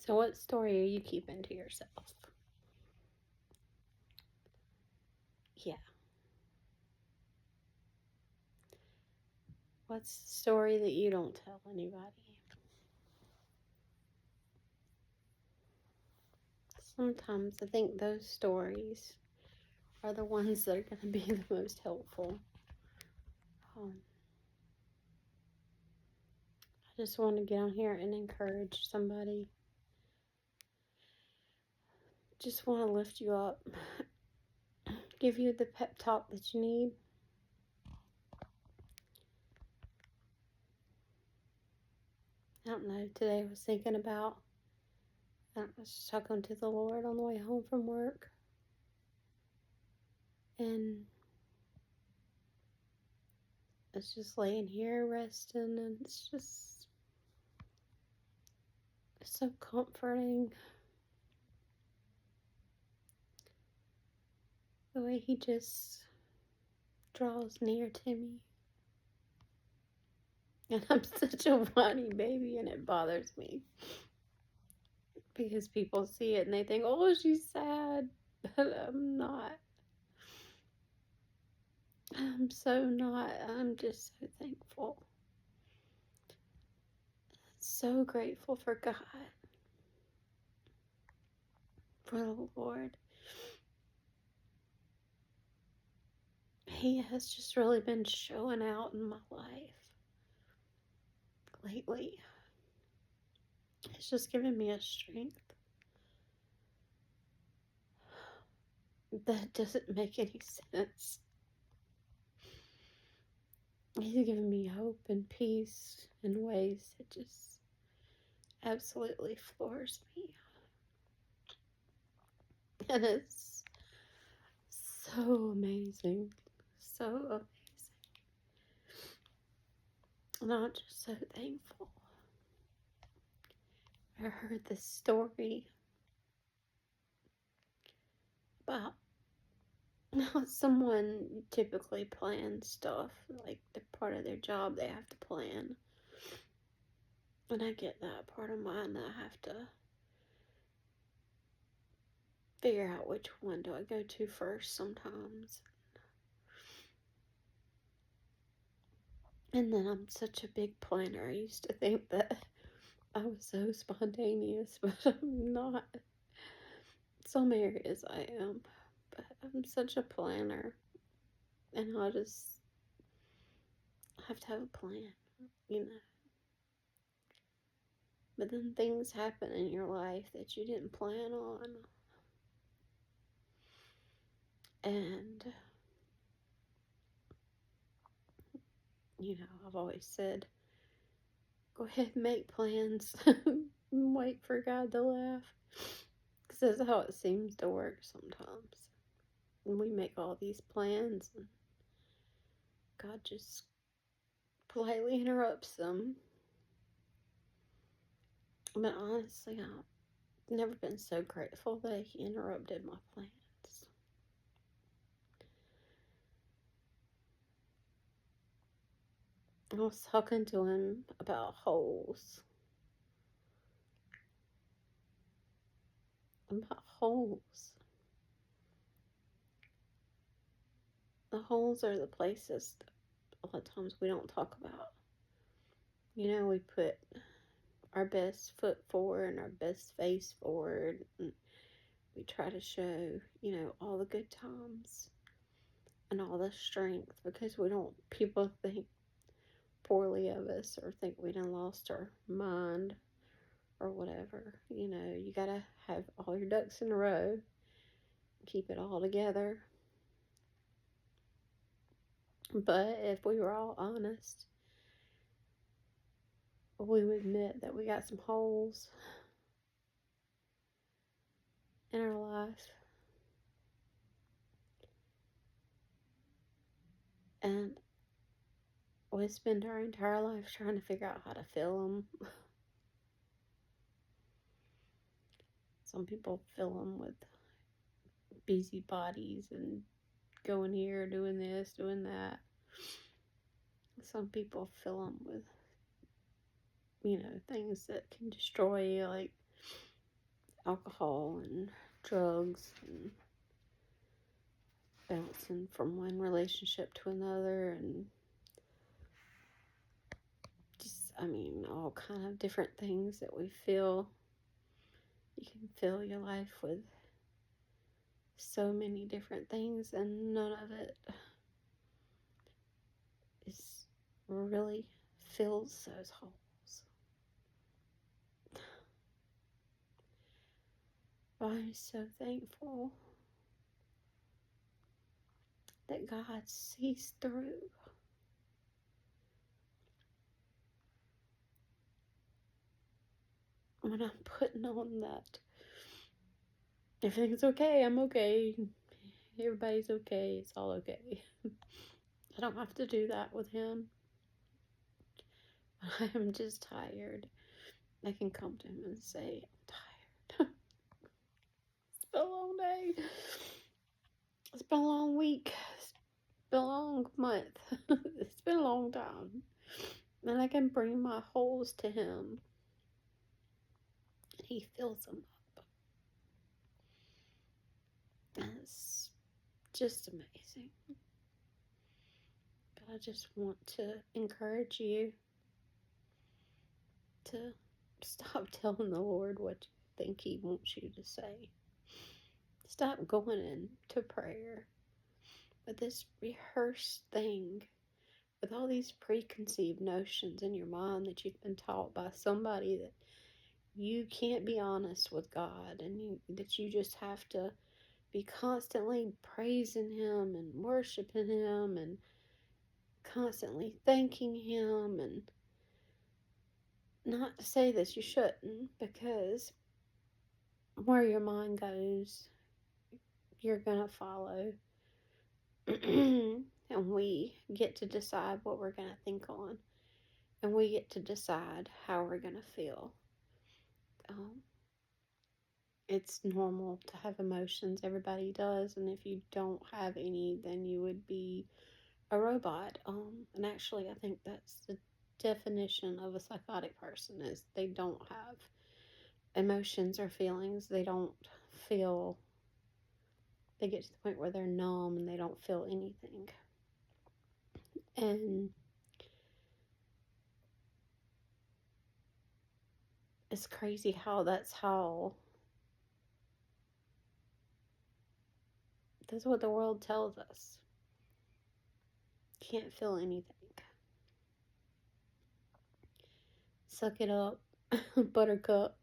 So what story are you keeping to yourself? Yeah. What's the story that you don't tell anybody? Sometimes I think those stories are the ones that are going to be the most helpful. Um, I just want to get on here and encourage somebody. Just want to lift you up, give you the pep talk that you need. I don't know, today I was thinking about, I was talking to the Lord on the way home from work. And it's just laying here resting, and it's just so comforting the way he just draws near to me. And I'm such a whiny baby, and it bothers me because people see it and they think, oh, she's sad, but I'm not. I'm so not. I'm just so thankful. So grateful for God, for the Lord. He has just really been showing out in my life lately. It's just given me a strength that doesn't make any sense. He's given me hope and peace in ways that just absolutely floors me. And it's so amazing. So amazing. And I'm just so thankful. I heard this story about how someone typically plans stuff, like the part of their job they have to plan. And I get that part of mine that I have to figure out which one do I go to first sometimes. And then I'm such a big planner. I used to think that I was so spontaneous, but I'm not. Some areas I am, but I'm such a planner. And I just have to have a plan, you know. But then things happen in your life that you didn't plan on. And, you know, I've always said, go ahead and make plans. Wait for God to laugh. Because that's how it seems to work sometimes. And we make all these plans, and God just politely interrupts them. But honestly, I've never been so grateful that He interrupted my plans. I was talking to him about holes. About holes. The holes are the places that a lot of times we don't talk about. You know, we put our best foot forward and our best face forward, and we try to show, you know, all the good times and all the strength, because we don't, people think poorly of us or think we done lost our mind or whatever. You know, you gotta have all your ducks in a row, keep it all together. But if we were all honest, we would admit that we got some holes in our life. And we spend our entire life trying to figure out how to fill them. Some people fill them with busybodies and going here, doing this, doing that. Some people fill them with, you know, things that can destroy you, like alcohol and drugs and bouncing from one relationship to another, and just, all kind of different things that we feel. You can fill your life with so many different things, and none of it is really fills those holes. I'm so thankful that God sees through. When I'm putting on that, everything's okay, I'm okay, everybody's okay, it's all okay. I don't have to do that with Him. I am just tired. I can come to Him and say, I'm tired. It's been a long day. It's been a long week. It's been a long month. It's been a long time. And I can bring my holes to Him, and He fills them up. And it's just amazing. But I just want to encourage you to stop telling the Lord what you think He wants you to say. Stop going into prayer with this rehearsed thing, with all these preconceived notions in your mind that you've been taught by somebody, that you can't be honest with God, and that you just have to be constantly praising Him and worshiping Him and constantly thanking Him. And not to say that you shouldn't, because where your mind goes, you're gonna follow. And we get to decide what we're gonna think on, and we get to decide how we're gonna feel. It's normal to have emotions. Everybody does, and if you don't have any, then you would be a robot. And actually, I think that's the definition of a psychotic person, is they don't have emotions or feelings. They don't feel. They get to the point where they're numb and they don't feel anything. And it's crazy how that's what the world tells us. Can't feel anything. Suck it up, buttercup,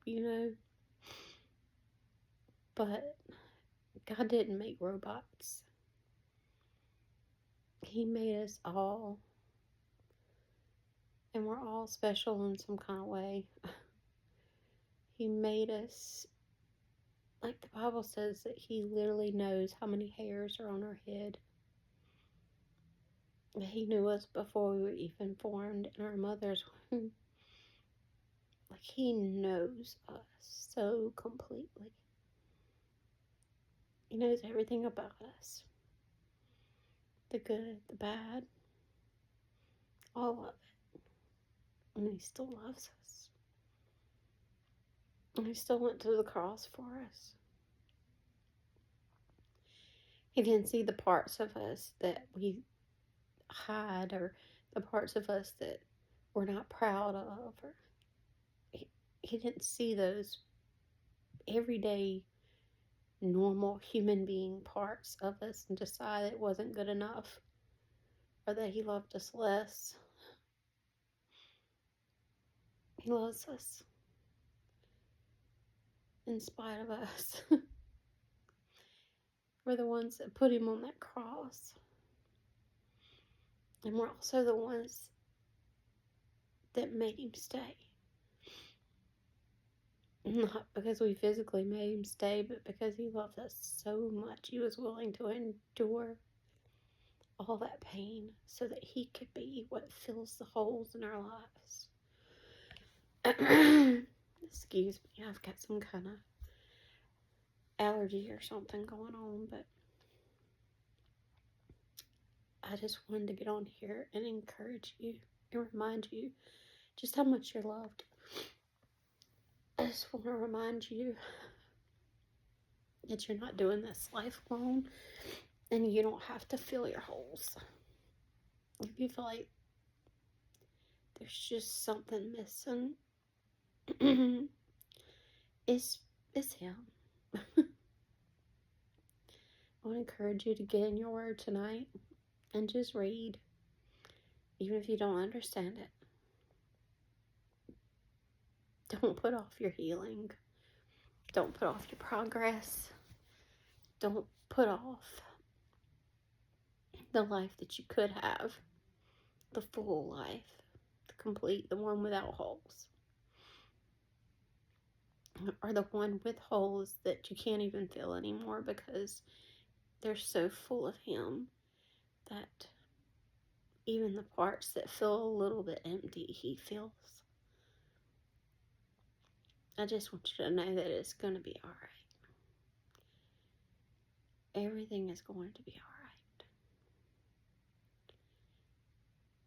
But God didn't make robots. He made us all. And we're all special in some kind of way. He made us, like the Bible says, that He literally knows how many hairs are on our head. He knew us before we were even formed in our mother's womb. Like, He knows us so completely. He knows everything about us. The good, the bad, all of it. And He still loves us. And He still went to the cross for us. He didn't see the parts of us that we hide, or the parts of us that we're not proud of, or he didn't see those everyday normal human being parts of us and decide it wasn't good enough, or that He loved us less. He loves us in spite of us. We're the ones that put Him on that cross, and we're also the ones that made Him stay. Not because we physically made Him stay, but because He loved us so much. He was willing to endure all that pain so that He could be what fills the holes in our lives. Excuse me, I've got some kind of allergy or something going on, but I just wanted to get on here and encourage you and remind you just how much you're loved. I just want to remind you that you're not doing this life alone, and you don't have to fill your holes. If you feel like there's just something missing, it's him. I want to encourage you to get in your word tonight and just read, even if you don't understand it. Don't put off your healing. Don't put off your progress. Don't put off the life that you could have, the full life, the complete, the one without holes, or the one with holes that you can't even feel anymore because they're so full of Him that even the parts that feel a little bit empty, He fills. I just want you to know that it's going to be all right. Everything is going to be all right.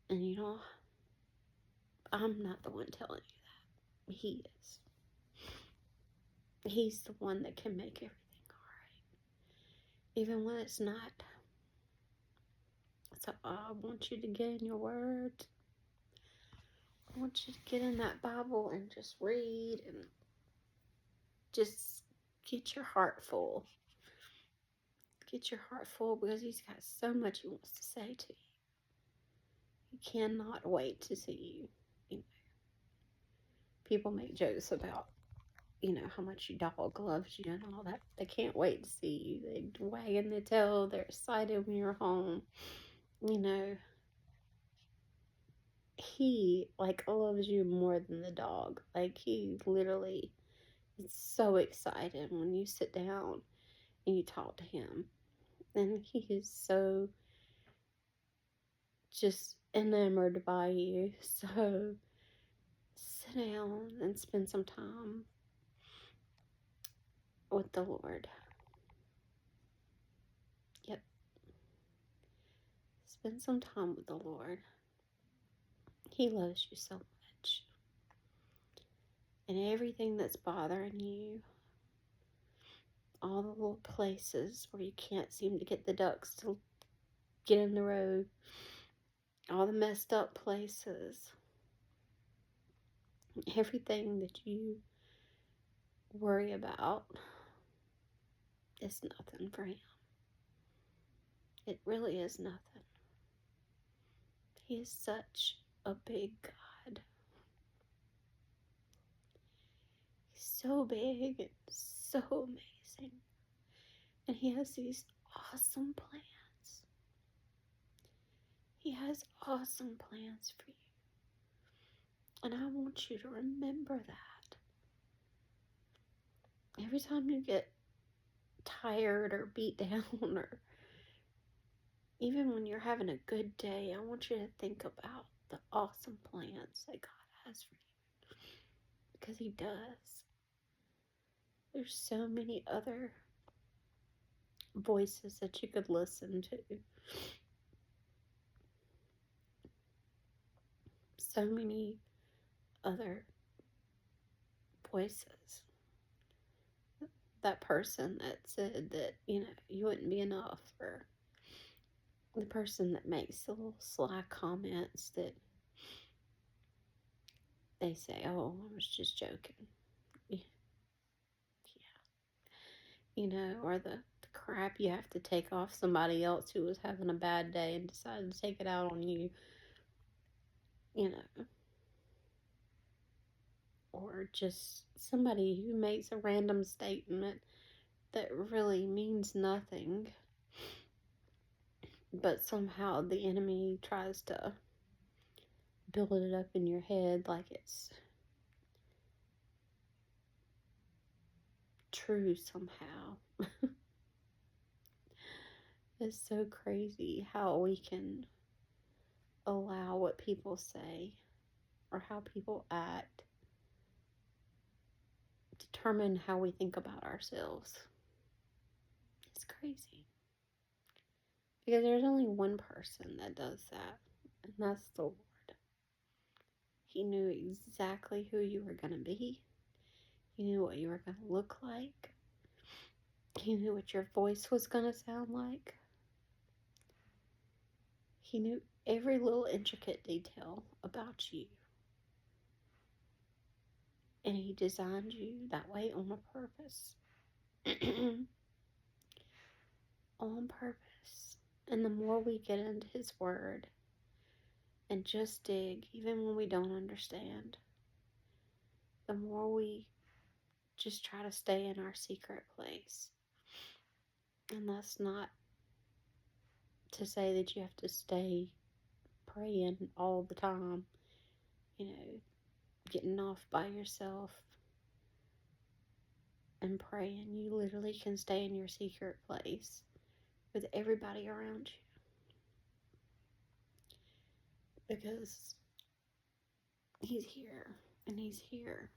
And you know, I'm not the one telling you that. He is. He's the one that can make everything all right. Even when it's not. So I want you to get in your word. I want you to get in that Bible and just read and just get your heart full. Get your heart full because He's got so much He wants to say to you. He cannot wait to see you. People make jokes about, how much your dog loves you and all that. They can't wait to see you. They wagging their tail. They're excited when you're home. He, loves you more than the dog. He literally is so excited when you sit down and you talk to him. And he is so just enamored by you. So sit down and spend some time with the Lord. Yep. Spend some time with the Lord. He loves you so much. And everything that's bothering you, all the little places where you can't seem to get the ducks to get in the road, all the messed up places, everything that you worry about, it's nothing for Him. It really is nothing. He is such a big God. He's so big and so amazing. And He has these awesome plans. He has awesome plans for you. And I want you to remember that. Every time you get tired or beat down, or even when you're having a good day, I want you to think about the awesome plans that God has for you. Because He does. There's so many other voices that you could listen to. So many other voices. That person that said that, you wouldn't be enough, or the person that makes the little sly comments that they say, oh, I was just joking. Yeah. Or the crap you have to take off somebody else who was having a bad day and decided to take it out on you. Or just somebody who makes a random statement that really means nothing, but somehow the enemy tries to build it up in your head like it's true somehow. It's so crazy how we can allow what people say or how people act determine how we think about ourselves. It's crazy. Because there's only one person that does that, and that's the Lord. He knew exactly who you were going to be. He knew what you were going to look like. He knew what your voice was going to sound like. He knew every little intricate detail about you. And he designed you that way on a purpose. On purpose. And the more we get into his word and just dig, even when we don't understand, the more we just try to stay in our secret place. And that's not to say that you have to stay praying all the time, getting off by yourself and praying. You literally can stay in your secret place with everybody around you, because he's here, and he's here.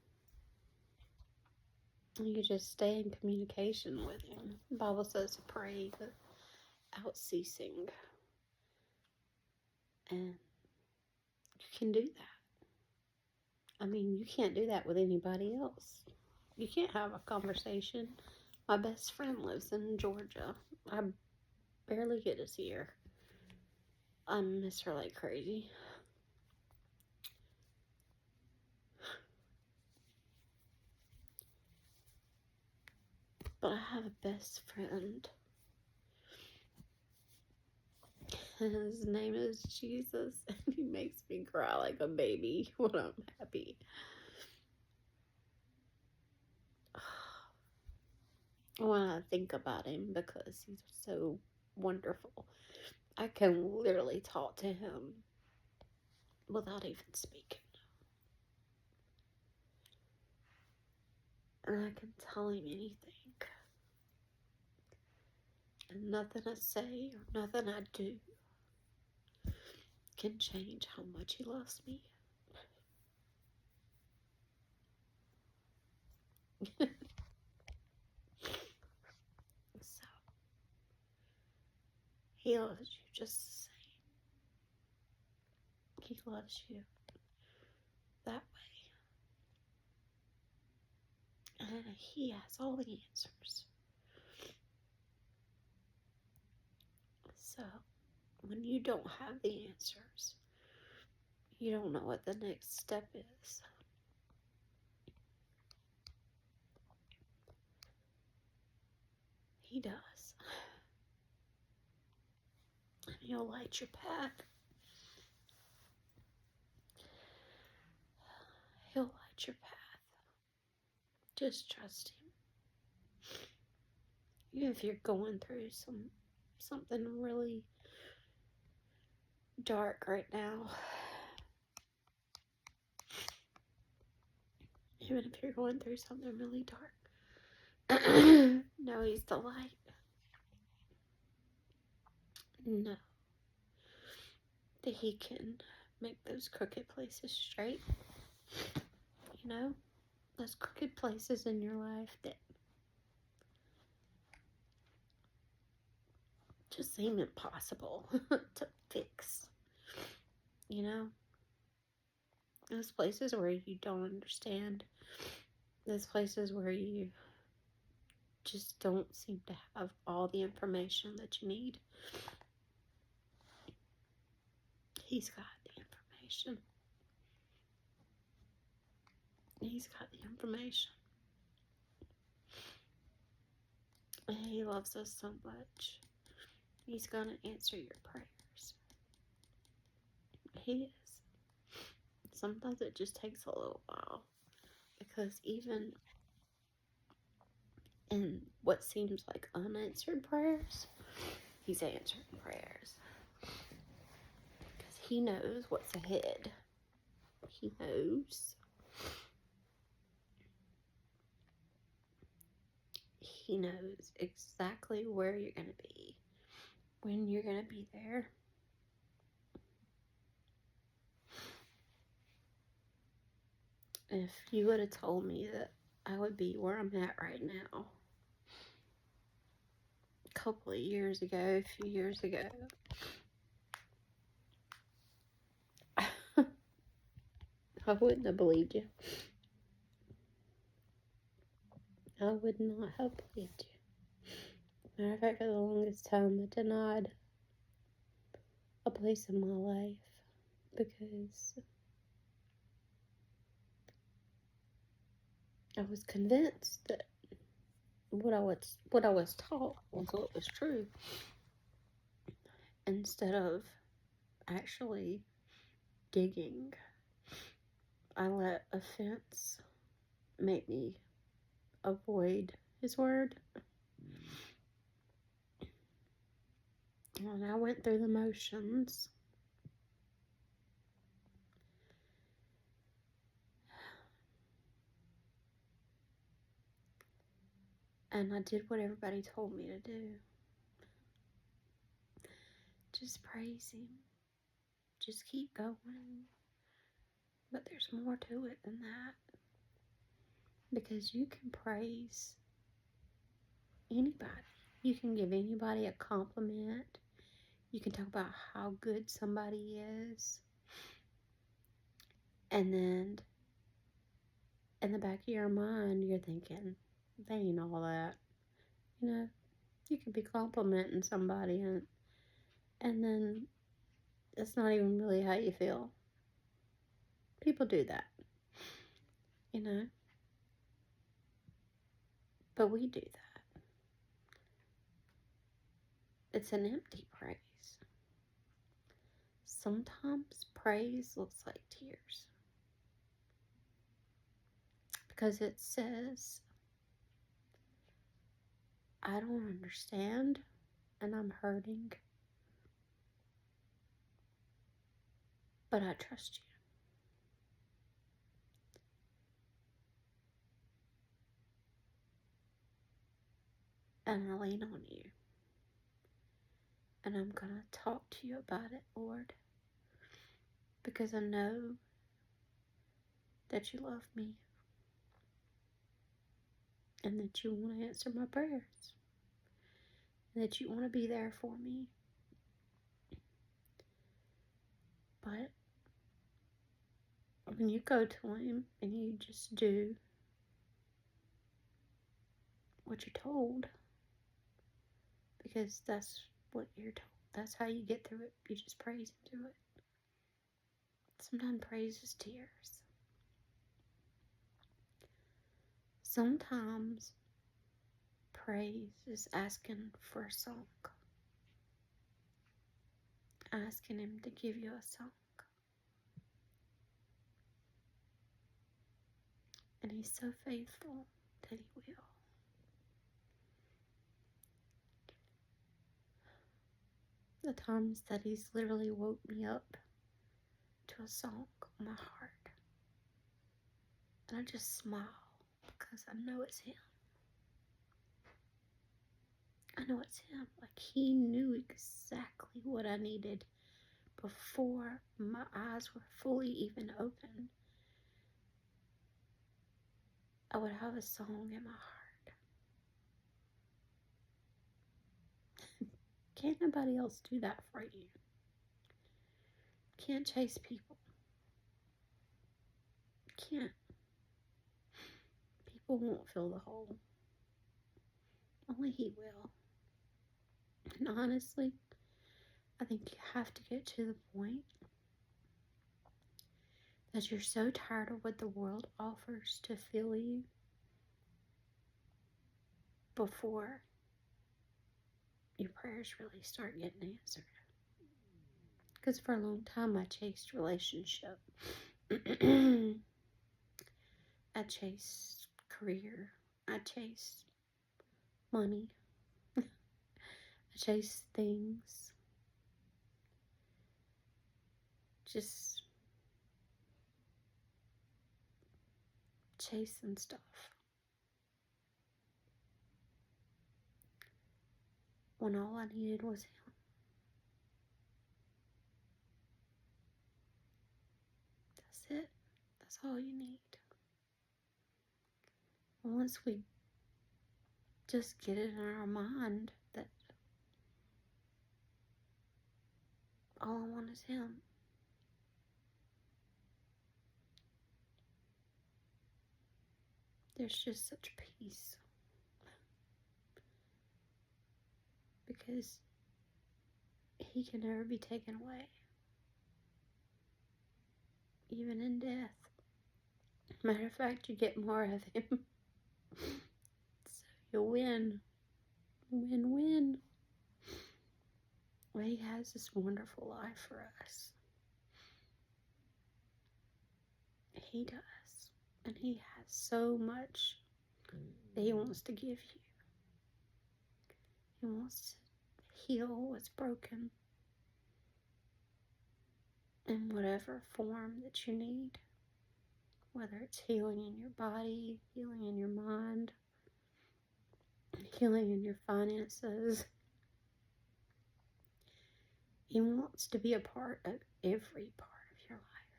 And you just stay in communication with him. The Bible says to pray without ceasing. And you can do that. I mean, you can't do that with anybody else. You can't have a conversation. My best friend lives in Georgia. I barely get to see her. I miss her like crazy. But I have a best friend. His name is Jesus, and he makes me cry like a baby when I'm happy. When I think about him, because he's so wonderful, I can literally talk to him without even speaking. And I can tell him anything. And nothing I say or nothing I do can change how much he loves me. So, he loves you just the same. He loves you that way. And he has all the answers. So, when you don't have the answers, you don't know what the next step is. He does. And he'll light your path. He'll light your path. Just trust him. Even if you're going through something really dark right now. Even if you're going through something really dark. No, he's the light. No. That he can make those crooked places straight. Those crooked places in your life that just seem impossible to fix. Those places where you don't understand. Those places where you just don't seem to have all the information that you need. He's got the information. He's got the information. And he loves us so much. He's gonna answer your prayers. He is. Sometimes it just takes a little while. Because even in what seems like unanswered prayers, he's answering prayers. Because he knows what's ahead. He knows. He knows exactly where you're going to be, when you're going to be there. If you would have told me that I would be where I'm at right now a couple of years ago, a few years ago, I wouldn't have believed you. I would not have believed you. Matter of fact, for the longest time, I denied a place in my life because I was convinced that what I was taught was what was true, instead of actually digging. I let offense make me avoid His word, and I went through the motions. And I did what everybody told me to do. Just praise Him. Just keep going. But there's more to it than that. Because you can praise anybody. You can give anybody a compliment. You can talk about how good somebody is. And then in the back of your mind, you're thinking, they ain't all that. You know, you could be complimenting somebody and then it's not even really how you feel. People do that, you know. But we do that. It's an empty praise. Sometimes praise looks like tears. Because it says, I don't understand and I'm hurting, but I trust you and I lean on you. And I'm going to talk to you about it, Lord, because I know that you love me and that you want to answer my prayers and that you want to be there for me. But when you go to Him and you just do what you're told, because that's what you're told, that's how you get through it. You just praise Him through it. Sometimes praise is tears. Sometimes praise is asking for a song, asking Him to give you a song. And He's so faithful that He will. The times that He's literally woke me up to a song on my heart. And I just smile because I know it's Him. I know it's Him. Like He knew exactly what I needed before my eyes were fully even open. I would have a song in my heart. Can't nobody else do that for you. Can't chase people. Can't. People won't fill the hole. Only He will. And honestly, I think you have to get to the point that you're so tired of what the world offers to fill you before your prayers really start getting answered. Because for a long time I chased relationship. I chased career. I chased money. I chased things. Just chasing stuff. When all I needed was Him. That's it. That's all you need. Once we just get it in our mind that all I want is Him, there's just such peace. because he can never be taken away, even in death. Matter of fact, you get more of him. So you win. Win, win. Well, he has this wonderful life for us. He does. And he has so much that he wants to give you. He wants to heal what's broken in whatever form that you need. Whether it's healing in your body, healing in your mind, healing in your finances. He wants to be a part of every part of your life.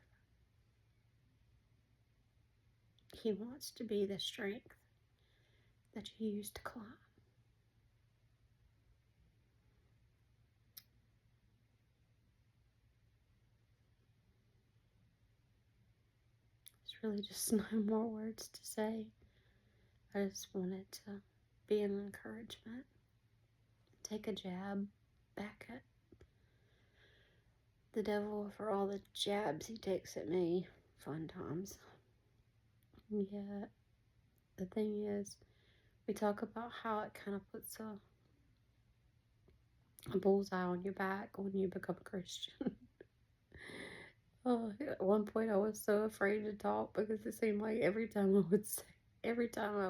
He wants to be the strength that you use to climb. There's really just no more words to say. I just wanted to be an encouragement. Take a jab back at the devil for all the jabs he takes at me. Fun times. Yeah, the thing is, we talk about how it kind of puts a bullseye on your back when you become a Christian. Oh, at one point I was so afraid to talk because it seemed like every time I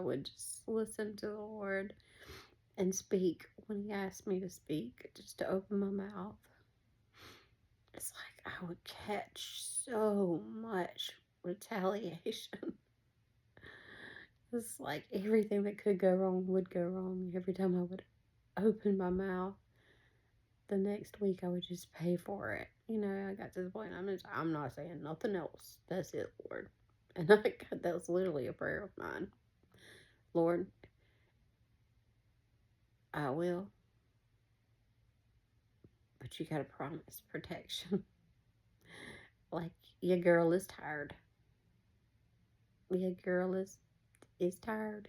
would just listen to the Lord and speak when he asked me to speak, just to open my mouth, it's like I would catch so much retaliation. It's like everything that could go wrong would go wrong every time I would open my mouth. The next week I would just pay for it. I got to the point I'm not saying nothing else. That's it, Lord. And that was literally a prayer of mine. Lord, I will, but you gotta promise protection. Like, your girl is tired. Your girl is tired.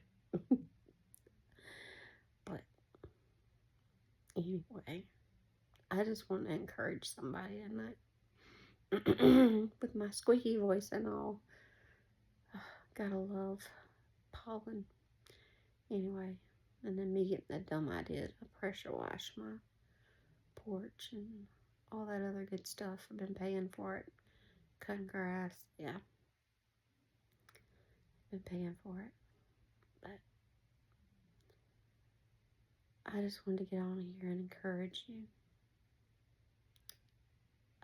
But anyway, I just want to encourage somebody tonight. With my squeaky voice and all. Gotta love pollen. Anyway, and then me getting that dumb idea to pressure wash my porch and all that other good stuff. I've been paying for it. Cutting grass. Yeah. Been paying for it. But I just wanted to get on here and encourage you.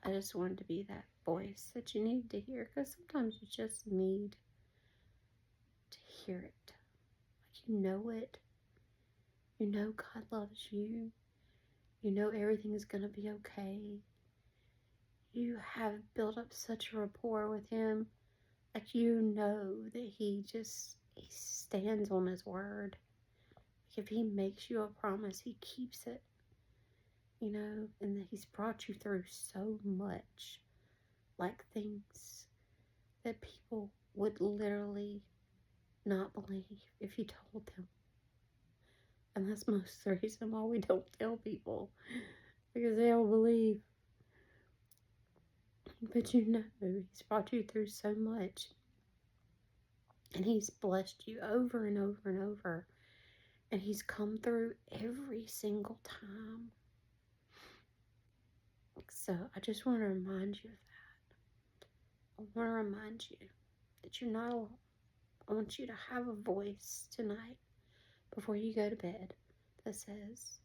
I just wanted to be that voice that you need to hear, because sometimes you just need to hear it. Like, you know it. You know God loves you. You know everything is going to be okay. You have built up such a rapport with him. Like, you know that he stands on his word. Like, if he makes you a promise, he keeps it. And that he's brought you through so much. Like, things that people would literally not believe if you told them. And that's most of the reason why we don't tell people. Because they don't believe. But he's brought you through so much. And he's blessed you over and over and over. And he's come through every single time. So I just want to remind you of that. I want to remind you that you're not alone. I want you to have a voice tonight before you go to bed that says,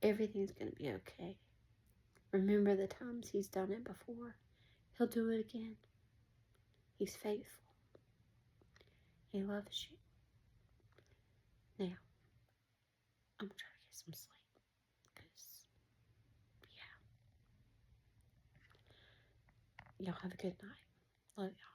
everything's going to be okay. Remember the times he's done it before. He'll do it again. He's faithful. He loves you. Now, I'm going to try to get some sleep. Because, yeah. Y'all have a good night. Love y'all.